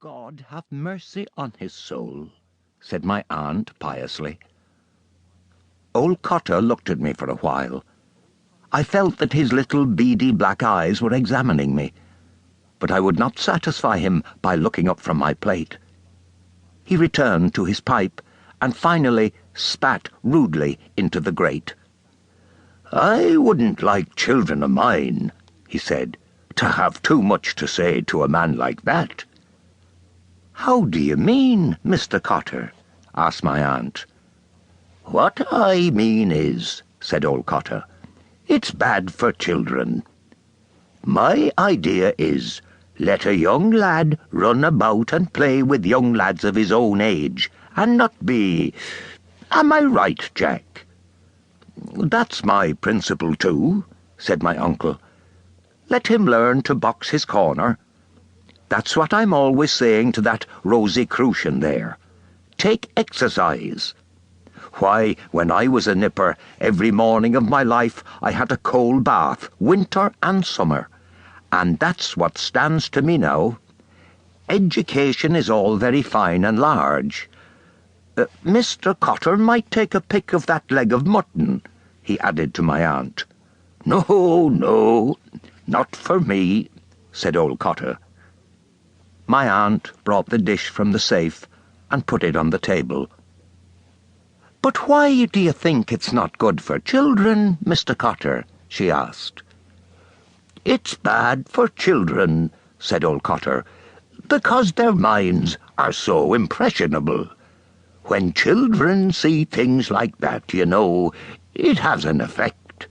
God have mercy on his soul, said my aunt piously. Old Cotter looked at me for a while. I felt that his little beady black eyes were examining me, but I would not satisfy him by looking up from my plate. He returned to his pipe and finally spat rudely into the grate. "I wouldn't like children of mine," he said, "to have too much to say to a man like that." "How do you mean, Mr. Cotter?" asked my aunt. "What I mean is," said old Cotter, "it's bad for children. My idea is, let a young lad run about and play with young lads of his own age, and not be... Am I right, Jack?" "That's my principle too," said my uncle. "Let him learn to box his corner. That's what I'm always saying to that Rosicrucian there. Take exercise. Why, when I was a nipper, every morning of my life I had a cold bath, winter and summer, and that's what stands to me now. Education is all very fine and large. Mr. Cotter might take a pick of that leg of mutton," he added to my aunt. No, not for me," said old Cotter. My aunt brought the dish from the safe and put it on the table. "But why do you think it's not good for children, Mr. Cotter?" she asked. "It's bad for children," said old Cotter, "because their minds are so impressionable. When children see things like that, you know, it has an effect."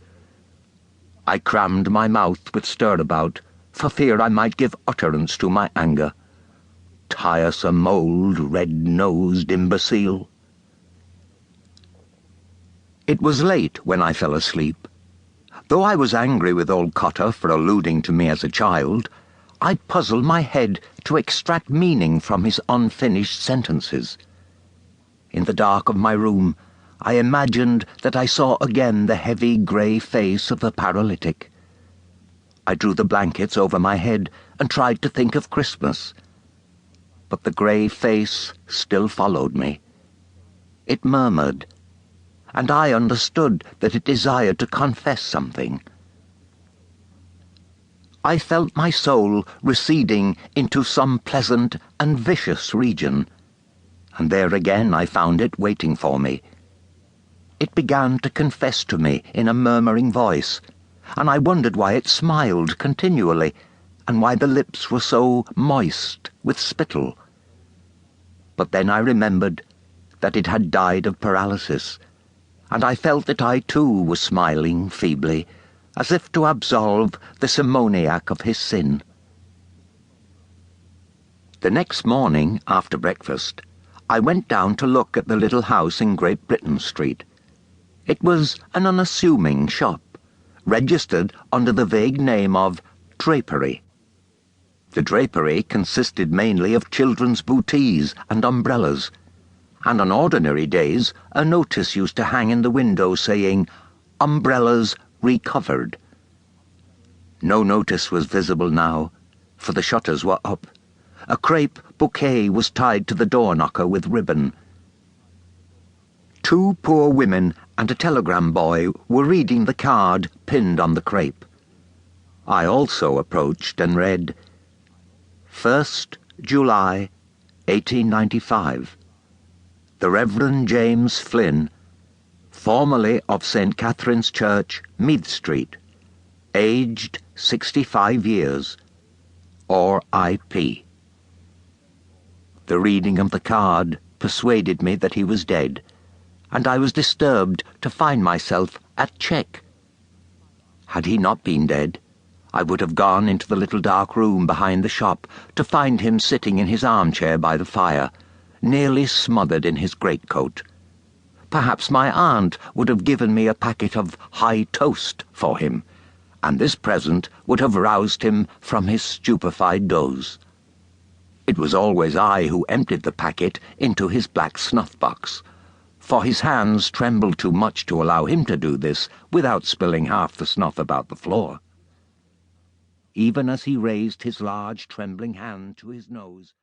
I crammed my mouth with stirabout, for fear I might give utterance to my anger. Tiresome old red-nosed imbecile. It was late when I fell asleep. Though I was angry with old Cotter for alluding to me as a child, I puzzled my head to extract meaning from his unfinished sentences. In the dark of my room, I imagined that I saw again the heavy grey face of the paralytic. I drew the blankets over my head and tried to think of Christmas. But the grey face still followed me. It murmured, and I understood that it desired to confess something. I felt my soul receding into some pleasant and vicious region, and there again I found it waiting for me. It began to confess to me in a murmuring voice, and I wondered why it smiled continually, and why the lips were so moist with spittle. But then I remembered that it had died of paralysis, and I felt that I too was smiling feebly, as if to absolve the simoniac of his sin. The next morning, after breakfast, I went down to look at the little house in Great Britain Street. It was an unassuming shop, registered under the vague name of Drapery. The drapery consisted mainly of children's bootees and umbrellas, and on ordinary days a notice used to hang in the window saying, "Umbrellas recovered." No notice was visible now, for the shutters were up. A crepe bouquet was tied to the door-knocker with ribbon. Two poor women and a telegram boy were reading the card pinned on the crepe. I also approached and read, "1st July, 1895. The Reverend James Flynn, formerly of St. Catherine's Church, Meath Street, aged 65 years, R.I.P." The reading of the card persuaded me that he was dead, and I was disturbed to find myself at check. Had he not been dead, I would have gone into the little dark room behind the shop to find him sitting in his armchair by the fire, nearly smothered in his greatcoat. Perhaps my aunt would have given me a packet of high toast for him, and this present would have roused him from his stupefied doze. It was always I who emptied the packet into his black snuff-box, for his hands trembled too much to allow him to do this without spilling half the snuff about the floor. Even as he raised his large trembling hand to his nose,